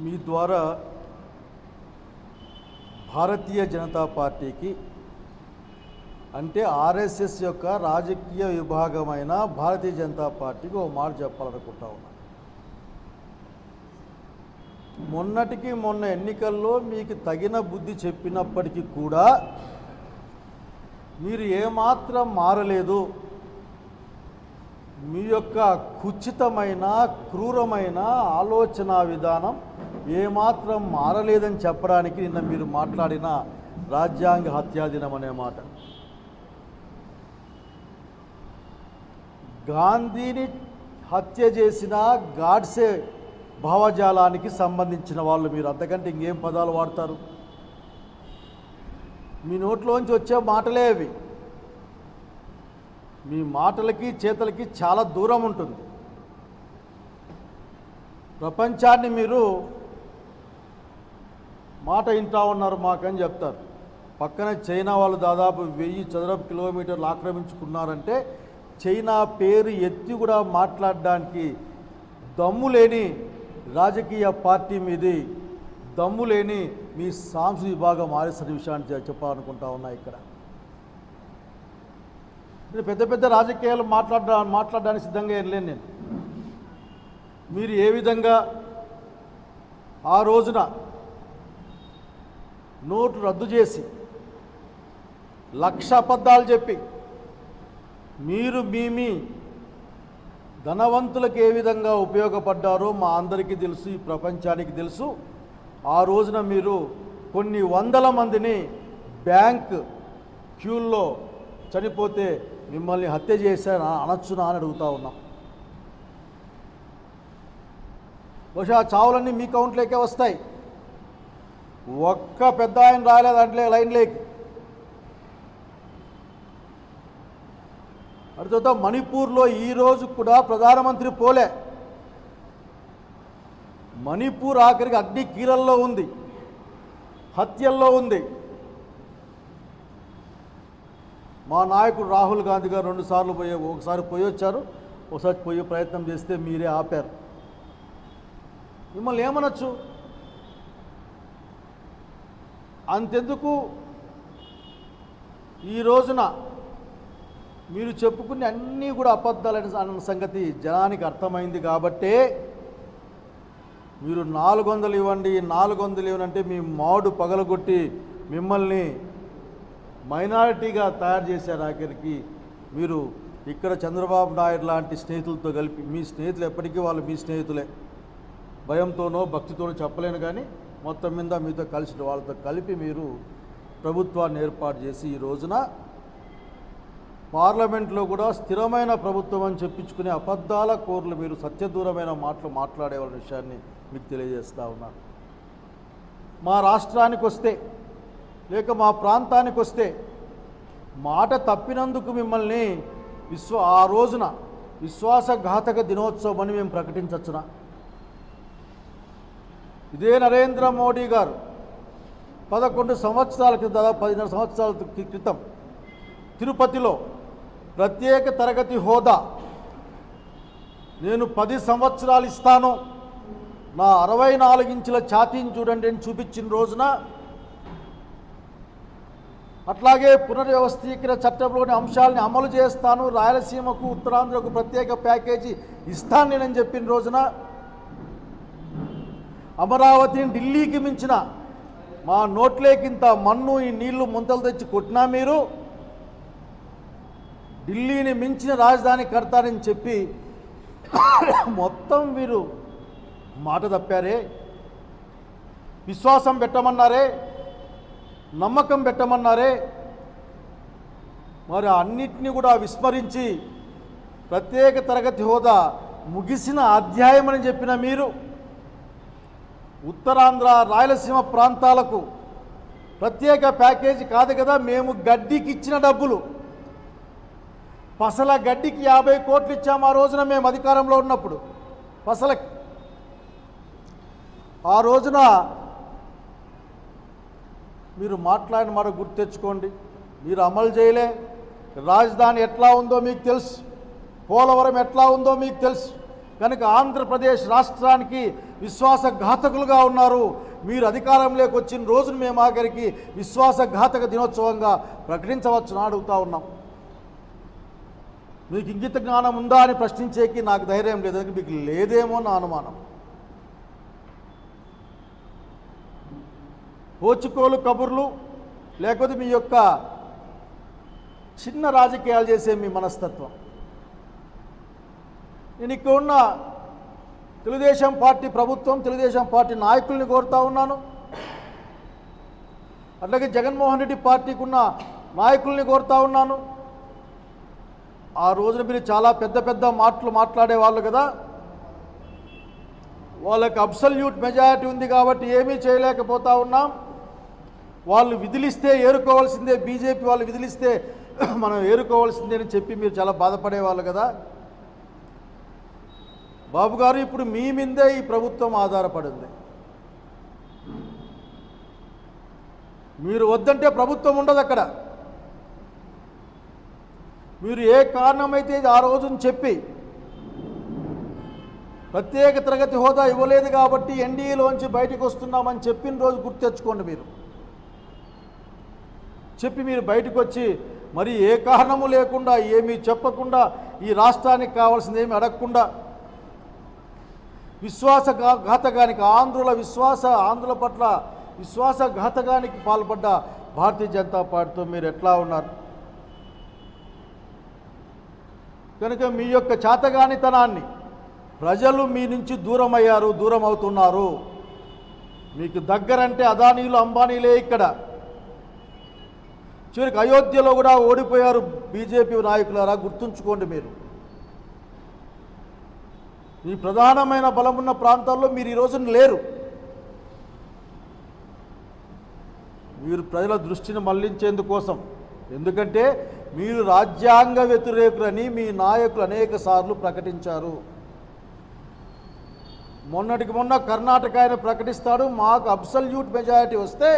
మీ ద్వారా భారతీయ జనతా పార్టీకి అంటే ఆర్ఎస్ఎస్ యొక్క రాజకీయ విభాగమైన భారతీయ జనతా పార్టీకి ఒక మాట చెప్పాలనుకుంటా ఉన్నాను. మొన్నటికి మొన్న ఎన్నికల్లో మీకు తగిన బుద్ధి చెప్పినప్పటికీ కూడా మీరు ఏమాత్రం మారలేదు. మీ యొక్క కుచితమైన క్రూరమైన ఆలోచన విధానం ఏమాత్రం మారలేదని చెప్పడానికి నిన్న మీరు మాట్లాడిన రాజ్యాంగ హత్యాదినం అనే మాట. గాంధీని హత్య చేసిన గాడ్సే భావజాలానికి సంబంధించిన వాళ్ళు మీరు, అంతకంటే ఇంకేం పదాలు వాడతారు? మీ నోట్లోంచి వచ్చే మాటలే అవి. మీ మాటలకి చేతలకి చాలా దూరం ఉంటుంది. ప్రపంచాన్ని మీరు మాట వింటా ఉన్నారు మాకని చెప్తారు. పక్కన చైనా వాళ్ళు దాదాపు 1000 చదరపు కిలోమీటర్లు ఆక్రమించుకున్నారంటే చైనా పేరు ఎత్తి కూడా మాట్లాడడానికి దమ్ము లేని రాజకీయ పార్టీ మీది, దమ్ము లేని మీ సాంస్కృతిక విభాగం ఆర్ఎస్ఎస్ విషయాన్ని చెప్పాలనుకుంటా ఉన్నా. ఇక్కడ పెద్ద పెద్ద రాజకీయాలు మాట్లాడడానికి సిద్ధంగా ఏం లేను నేను. మీరు ఏ విధంగా ఆ రోజున నోటు రద్దు చేసి 1,00,000 అబద్ధాలు చెప్పి మీరు మీ ధనవంతులకు ఏ విధంగా ఉపయోగపడ్డారో మా అందరికీ తెలుసు, ఈ ప్రపంచానికి తెలుసు. ఆ రోజున మీరు కొన్ని వందల మందిని బ్యాంక్ క్యూల్లో చనిపోతే మిమ్మల్ని హత్య చేశారు అనొచ్చునా అని అడుగుతూ ఉన్నాం. బహుశా చావులన్నీ మీ కౌంట్లోకే వస్తాయి. ఒక్క పెద్ద ఆయన రాలేదు అంటే లైన్లోకి. అడుగుతా మణిపూర్లో ఈరోజు కూడా ప్రధానమంత్రి పోలే. మణిపూర్ ఆఖరికి అగ్ని కీలల్లో ఉంది, హత్యల్లో ఉంది. మా నాయకుడు రాహుల్ గాంధీ గారు 2 సార్లు ఒకసారి పోయి వచ్చారు, ఒకసారి పోయే ప్రయత్నం చేస్తే మీరే ఆపారు. మిమ్మల్ని ఏమనొచ్చు? అంతెందుకు ఈ రోజున మీరు చెప్పుకునే అన్నీ కూడా అబద్ధాలన్న సంగతి జనానికి అర్థమైంది. కాబట్టే మీరు 400 ఇవ్వండి 400 ఇవ్వనంటే మీ మాడు పగలగొట్టి మిమ్మల్ని మైనారిటీగా తయారు చేశారు. ఆఖరికి మీరు ఇక్కడ చంద్రబాబు నాయుడు లాంటి స్నేహితులతో కలిపి, మీ స్నేహితులు ఎప్పటికీ వాళ్ళు మీ స్నేహితులే, భయంతోనో భక్తితోనో చెప్పలేను, కానీ మొత్తం మీద మీతో కలిసి వాళ్ళతో కలిపి మీరు ప్రభుత్వాన్ని ఏర్పాటు చేసి ఈ రోజున పార్లమెంట్లో కూడా స్థిరమైన ప్రభుత్వం అని చెప్పించుకునే అబద్ధాల కోర్లు మీరు సత్యదూరమైన మాటలు మాట్లాడే వాళ్ళ విషయాన్ని మీకు తెలియజేస్తూ ఉన్నాను. మా రాష్ట్రానికి వస్తే లేక మా ప్రాంతానికి వస్తే మాట తప్పినందుకు మిమ్మల్ని ఆ రోజున విశ్వాసఘాతక దినోత్సవం అని మేము ప్రకటించవచ్చునా? ఇదే నరేంద్ర మోడీ గారు 11 సంవత్సరాల క్రితం, దాదాపు 15 సంవత్సరాల క్రితం తిరుపతిలో ప్రత్యేక తరగతి హోదా నేను 10 సంవత్సరాలు ఇస్తాను, నా 64 ఇంచుల ఛాతీని చూడండి అని చూపించిన రోజున, అట్లాగే పునర్వ్యవస్థీకరణ చట్టంలోని అంశాలని అమలు చేస్తాను, రాయలసీమకు ఉత్తరాంధ్రకు ప్రత్యేక ప్యాకేజీ ఇస్తాను నేనని చెప్పిన రోజున, అమరావతిని ఢిల్లీకి మించిన మా నోట్లేకింత మన్ను ఈ నీళ్లు ముంతలు తెచ్చి కొట్టినా మీరు ఢిల్లీని మించిన రాజధాని కడతారని చెప్పి మొత్తం మీరు మాట తప్పారే. విశ్వాసం పెట్టమన్నారే, నమ్మకం పెట్టమన్నారే, మరి అన్నిటినీ కూడా విస్మరించి ప్రత్యేక తరగతి హోదా ముగిసిన అధ్యాయం అని చెప్పిన మీరు ఉత్తరాంధ్ర రాయలసీమ ప్రాంతాలకు ప్రత్యేక ప్యాకేజీ కాదు కదా, మేము గడ్డికి ఇచ్చిన డబ్బులు, పసల గడ్డికి 50 కోట్లు ఇచ్చాము ఆ రోజున మేము అధికారంలో ఉన్నప్పుడు. పసలకి ఆ రోజున మీరు మాట్లాడిన మాట గుర్తు తెచ్చుకోండి. మీరు అమలు చేయలే. రాజధాని ఎట్లా ఉందో మీకు తెలుసు, పోలవరం ఎట్లా ఉందో మీకు తెలుసు. కనుక ఆంధ్రప్రదేశ్ రాష్ట్రానికి విశ్వాసఘాతకులుగా ఉన్నారు. మీరు అధికారంలోకి వచ్చిన రోజున మేము ఆఖరికి విశ్వాసఘాతక దినోత్సవంగా ప్రకటించవచ్చునా అడుగుతా ఉన్నాం. మీకు ఇంగిత జ్ఞానం ఉందా అని ప్రశ్నించేకి నాకు ధైర్యం లేదు, మీకు లేదేమో నా అనుమానం. ఓచుకోలు కబుర్లు లేకపోతే మీ యొక్క చిన్న రాజకీయాలు చేసే మీ మనస్తత్వం. నేను ఇక్కడ ఉన్న తెలుగుదేశం పార్టీ ప్రభుత్వం, తెలుగుదేశం పార్టీ నాయకుల్ని కోరుతా ఉన్నాను, అట్లాగే జగన్మోహన్ రెడ్డి పార్టీకి ఉన్న నాయకుల్ని కోరుతా ఉన్నాను. ఆ రోజున మీరు చాలా పెద్ద పెద్ద మాటలు మాట్లాడేవాళ్ళు కదా, వాళ్ళకి అబ్సల్యూట్ మెజారిటీ ఉంది కాబట్టి ఏమీ చేయలేకపోతా ఉన్నాం, వాళ్ళు విధులిస్తే ఏరుకోవాల్సిందే, బీజేపీ వాళ్ళు విధులిస్తే మనం ఏరుకోవాల్సిందే అని చెప్పి మీరు చాలా బాధపడేవాళ్ళు కదా. బాబు గారు, ఇప్పుడు మీ మీదే ఈ ప్రభుత్వం ఆధారపడింది. మీరు వద్దంటే ప్రభుత్వం ఉండదు అక్కడ. మీరు ఏ కారణమైతే ఆ రోజున చెప్పి ప్రత్యేక తరగతి హోదా ఇవ్వలేదు కాబట్టి ఎన్డీఏలోంచి బయటకు వస్తున్నామని చెప్పిన రోజు గుర్తు తెచ్చుకోండి. మీరు చెప్పి మీరు బయటకు వచ్చి మరి ఏ కారణము లేకుండా ఏమీ చెప్పకుండా ఈ రాష్ట్రానికి కావాల్సింది ఏమి అడగకుండా విశ్వాసఘాతకానికి ఆంధ్రుల పట్ల విశ్వాసఘాతకానికి పాల్పడ్డ భారతీయ జనతా పార్టీతో మీరు ఎట్లా ఉన్నారు? కనుక మీ యొక్క చేతగానితనాన్ని ప్రజలు మీ నుంచి దూరం అవుతున్నారు. మీకు దగ్గరంటే అదానీలు అంబానీలే. ఇక్కడ చివరికి అయోధ్యలో కూడా ఓడిపోయారు బీజేపీ నాయకులారా, గుర్తుంచుకోండి. మీ ప్రధానమైన బలమున్న ప్రాంతాల్లో మీరు ఈ రోజున లేరు. మీరు ప్రజల దృష్టిని మళ్లించేందుకోసం, ఎందుకంటే మీరు రాజ్యాంగ వ్యతిరేకులని మీ నాయకులు అనేక సార్లు ప్రకటించారు. మొన్నటికి మొన్న కర్ణాటక ఆయన ప్రకటిస్తాడు, మాకు అబ్సల్యూట్ మెజారిటీ వస్తే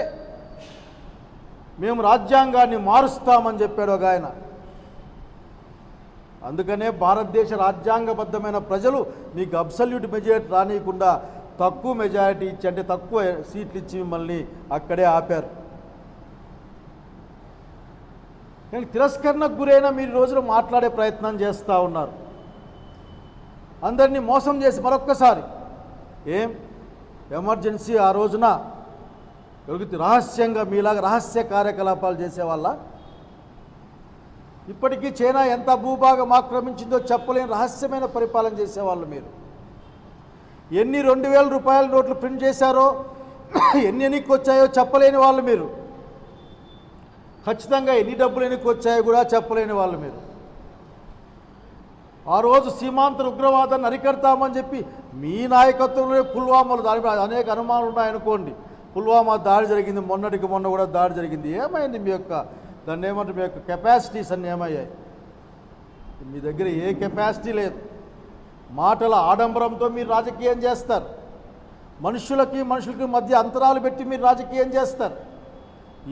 మేము రాజ్యాంగాన్ని మారుస్తామని చెప్పాడు ఒక ఆయన. అందుకనే భారతదేశ రాజ్యాంగబద్ధమైన ప్రజలు మీకు అబ్సల్యూట్ మెజారిటీ రానియకుండా తక్కువ మెజారిటీ ఇచ్చి, అంటే తక్కువ సీట్లు ఇచ్చి మిమ్మల్ని అక్కడే ఆపారు. కానీ తిరస్కరణకు గురైన మీరు రోజున మాట్లాడే ప్రయత్నం చేస్తూ ఉన్నారు. అందరినీ మోసం చేసి మరొక్కసారి ఎమర్జెన్సీ ఆ రోజున రహస్యంగా మీలాగా రహస్య కార్యకలాపాలు చేసేవాళ్ళ. ఇప్పటికీ చైనా ఎంత భూభాగం ఆక్రమించిందో చెప్పలేని రహస్యమైన పరిపాలన చేసేవాళ్ళు మీరు. ఎన్ని 2000 రూపాయల నోట్లు ప్రింట్ చేశారో, ఎన్ని ఎన్నిక వచ్చాయో చెప్పలేని వాళ్ళు మీరు. ఖచ్చితంగా ఎన్ని డబ్బులు ఎన్నిక వచ్చాయో కూడా చెప్పలేని వాళ్ళు మీరు. ఆ రోజు సీమాంతర ఉగ్రవాదాన్ని అరికడతామని చెప్పి మీ నాయకత్వంలో పుల్వామాలో దాని అనేక అనుమానాలు ఉన్నాయనుకోండి. పుల్వామా దాడి జరిగింది, మొన్నటికి మొన్న కూడా దాడి జరిగింది. ఏమైంది మీ యొక్క దాన్ని ఏమంటే మీ యొక్క కెపాసిటీస్ అన్నీ ఏమయ్యాయి? మీ దగ్గర ఏ కెపాసిటీ లేదు. మాటల ఆడంబరంతో మీరు రాజకీయం చేస్తారు. మనుషులకి మధ్య అంతరాలు పెట్టి మీరు రాజకీయం చేస్తారు.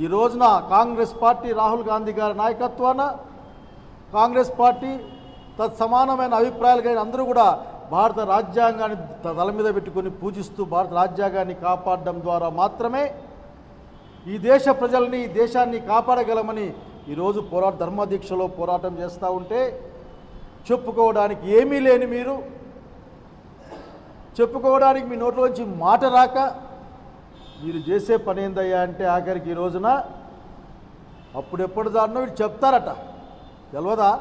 ఈ రోజున కాంగ్రెస్ పార్టీ రాహుల్ గాంధీ గారి నాయకత్వాన కాంగ్రెస్ పార్టీ తత్సమానమైన అభిప్రాయాలు కానీ అందరూ కూడా భారత రాజ్యాంగాన్ని తల మీద పెట్టుకొని పూజిస్తూ భారత రాజ్యాంగాన్ని కాపాడడం ద్వారా మాత్రమే ఈ దేశ ప్రజల్ని, ఈ దేశాన్ని కాపాడగలమని ఈరోజు ధర్మదీక్షలో పోరాటం చేస్తూ ఉంటే చెప్పుకోవడానికి ఏమీ లేని మీరు, చెప్పుకోవడానికి మీ నోట్లోంచి మాట రాక మీరు చేసే పని ఏందయ్యా అంటే ఆఖరికి ఈ రోజున అప్పుడెప్పుడు దాన్నో వీళ్ళు చెప్తారట, తెలియదా?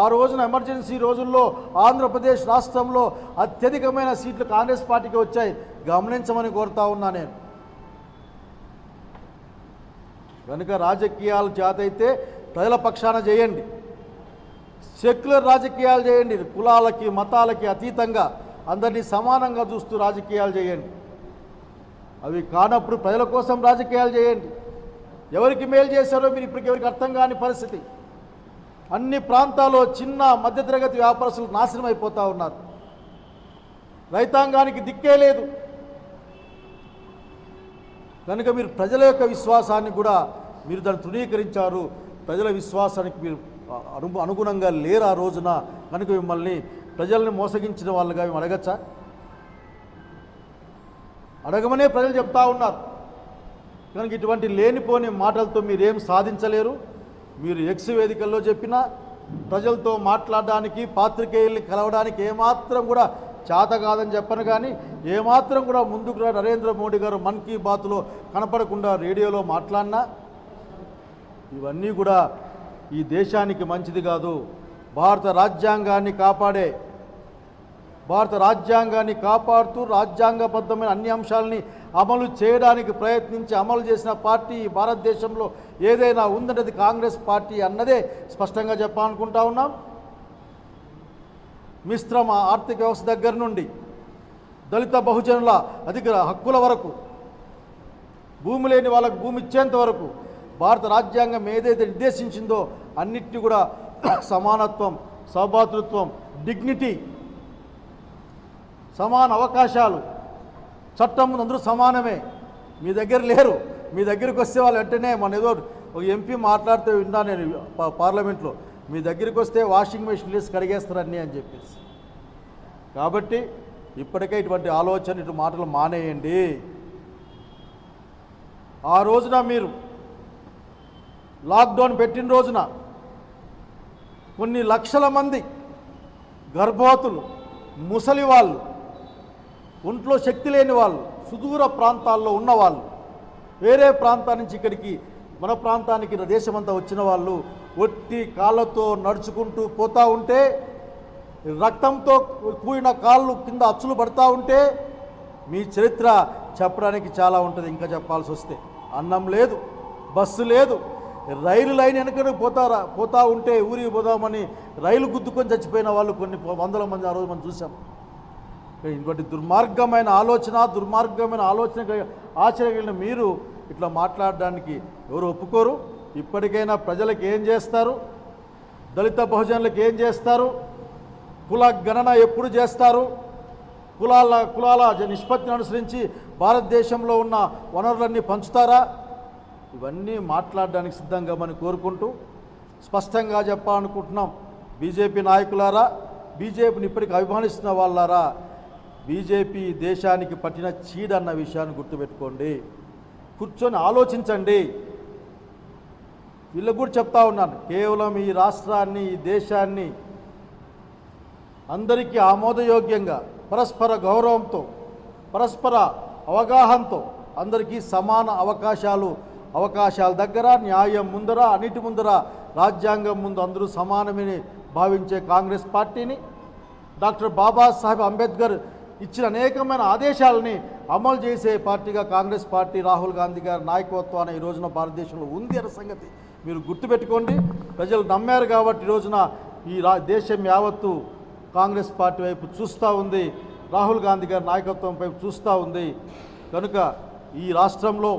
ఆ రోజున ఎమర్జెన్సీ రోజుల్లో ఆంధ్రప్రదేశ్ రాష్ట్రంలో అత్యధికమైన సీట్లు కాంగ్రెస్ పార్టీకి వచ్చాయి. గమనించమని కోరుతా ఉన్నా నేను. కనుక రాజకీయాలు చేతైతే ప్రజల పక్షాన చేయండి, సెక్యులర్ రాజకీయాలు చేయండి. కులాలకి మతాలకి అతీతంగా అందరినీ సమానంగా చూస్తూ రాజకీయాలు చేయండి. అవి కానప్పుడు ప్రజల కోసం రాజకీయాలు చేయండి. ఎవరికి మేలు చేశారో మీరు ఇప్పటికి ఎవరికి అర్థం కాని పరిస్థితి. అన్ని ప్రాంతాల్లో చిన్న మధ్యతరగతి వ్యాపారస్తులు నాశనం అయిపోతూ ఉన్నారు. రైతాంగానికి దిక్కే లేదు. కనుక మీరు ప్రజల యొక్క విశ్వాసాన్ని కూడా మీరు దాన్ని తృణీకరించారు. ప్రజల విశ్వాసానికి మీరు అనుగుణంగా లేరు ఆ రోజున. కనుక మిమ్మల్ని ప్రజల్ని మోసగించిన వాళ్ళుగా మేము అడగచ్చా? అడగమనే ప్రజలు చెప్తా ఉన్నారు. కనుక ఇటువంటి లేనిపోని మాటలతో మీరేం సాధించలేరు. మీరు ఎక్స్ వేదికల్లో చెప్పినా ప్రజలతో మాట్లాడడానికి, పాత్రికేయుల్ని కలవడానికి ఏమాత్రం కూడా చేత కాదని చెప్పను. కానీ ఏమాత్రం కూడా ముందుకు నరేంద్ర మోడీ గారు మన్ కీ బాత్లో కనపడకుండా రేడియోలో మాట్లాడినా ఇవన్నీ కూడా ఈ దేశానికి మంచిది కాదు. భారత రాజ్యాంగాన్ని కాపాడుతూ రాజ్యాంగబద్ధమైన అన్ని అంశాలని అమలు చేయడానికి ప్రయత్నించి అమలు చేసిన పార్టీ భారతదేశంలో ఏదైనా ఉందంటే అది కాంగ్రెస్ పార్టీ అన్నదే స్పష్టంగా చెప్పాలనుకుంటా ఉన్నాం. మిశ్రమ ఆర్థిక వ్యవస్థ దగ్గర నుండి దళిత బహుజనుల అధిక హక్కుల వరకు, భూమి లేని వాళ్ళకు భూమి ఇచ్చేంత వరకు భారత రాజ్యాంగం ఏదైతే నిర్దేశించిందో అన్నిటినీ కూడా సమానత్వం, సౌభాతృత్వం, డిగ్నిటీ, సమాన అవకాశాలు, చట్టం ముందు అందరూ సమానమే. మీ దగ్గర లేరు. మీ దగ్గరికి వస్తే వాళ్ళు వెంటనే మన ఏదో ఒక ఎంపీ మాట్లాడితే విన్నా నేను పార్లమెంట్లో, మీ దగ్గరికి వస్తే వాషింగ్ మెషిన్ వేసి కడిగేస్తారని అని చెప్పేసి. కాబట్టి ఇప్పటికే ఇటువంటి ఆలోచన, ఇటు మాటలు మానేయండి. ఆ రోజున మీరు లాక్డౌన్ పెట్టిన రోజున కొన్ని లక్షల మంది గర్భవతులు, ముసలి వాళ్ళు, ఒంట్లో శక్తి లేని వాళ్ళు, సుదూర ప్రాంతాల్లో ఉన్నవాళ్ళు, వేరే ప్రాంతాల నుంచి ఇక్కడికి మన ప్రాంతానికి దేశమంతా వచ్చిన వాళ్ళు ఒట్టి కాళ్ళతో నడుచుకుంటూ పోతూ ఉంటే, రక్తంతో కూడిన కాళ్ళు కింద అచ్చులు పడతా ఉంటే మీ చరిత్ర చెప్పడానికి చాలా ఉంటుంది. ఇంకా చెప్పాల్సి వస్తే అన్నం లేదు, బస్సు లేదు, రైలు లైన్ వెనకనే పోతా ఉంటే ఊరికి పోదామని రైలు గుద్దుకొని చచ్చిపోయిన వాళ్ళు కొన్ని వందల మంది ఆ రోజు మనం చూసాం. ఇటువంటి దుర్మార్గమైన ఆలోచన ఆచరణ మీరు ఇట్లా మాట్లాడడానికి ఎవరు ఒప్పుకోరు. ఇప్పటికైనా ప్రజలకు ఏం చేస్తారు, దళిత బహుజనులకు ఏం చేస్తారు, కుల గణన ఎప్పుడు చేస్తారు, కులాల నిష్పత్తిని అనుసరించి భారతదేశంలో ఉన్న వనరులన్నీ పంచుతారా, ఇవన్నీ మాట్లాడడానికి సిద్ధంగా మనం కోరుకుంటూ స్పష్టంగా చెప్పాలనుకుంటున్నాం. బీజేపీ నాయకులారా, బీజేపీని ఇప్పటికీ అభిమానిస్తున్న వాళ్ళారా, బీజేపీ దేశానికి పట్టిన చీడన్న విషయాన్ని గుర్తుపెట్టుకోండి. కూర్చొని ఆలోచించండి. వీళ్ళకు కూడా చెప్తా ఉన్నాను, కేవలం ఈ రాష్ట్రాన్ని, ఈ దేశాన్ని అందరికీ ఆమోదయోగ్యంగా, పరస్పర గౌరవంతో, పరస్పర అవగాహనతో అందరికీ సమాన అవకాశాల దగ్గర, న్యాయం ముందర, అన్నిటి ముందర, రాజ్యాంగం ముందు అందరూ సమానమని భావించే కాంగ్రెస్ పార్టీని, డాక్టర్ బాబాసాహెబ్ అంబేద్కర్ ఇచ్చిన అనేకమైన ఆదేశాలని అమలు చేసే పార్టీగా కాంగ్రెస్ పార్టీ రాహుల్ గాంధీ గారి నాయకత్వాన్ని ఈ రోజున భారతదేశంలో ఉంది అనే సంగతి మీరు గుర్తుపెట్టుకోండి. ప్రజలు నమ్మారు కాబట్టి ఈ రోజున ఈ దేశం యావత్తు కాంగ్రెస్ పార్టీ వైపు చూస్తూ ఉంది, రాహుల్ గాంధీ గారి నాయకత్వం వైపు చూస్తూ ఉంది. కనుక ఈ రాష్ట్రంలో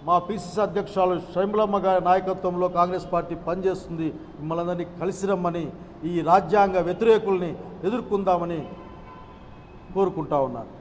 మా పిసిసి అధ్యక్షురాలు షర్మిలమ్మ గారి నాయకత్వంలో కాంగ్రెస్ పార్టీ పనిచేస్తుంది. మిమ్మల్ని అందరినీ కలిసి రమ్మని, ఈ రాజ్యాంగ వ్యతిరేకుల్ని ఎదుర్కొందామని కోరుకుంటా ఉన్నాను.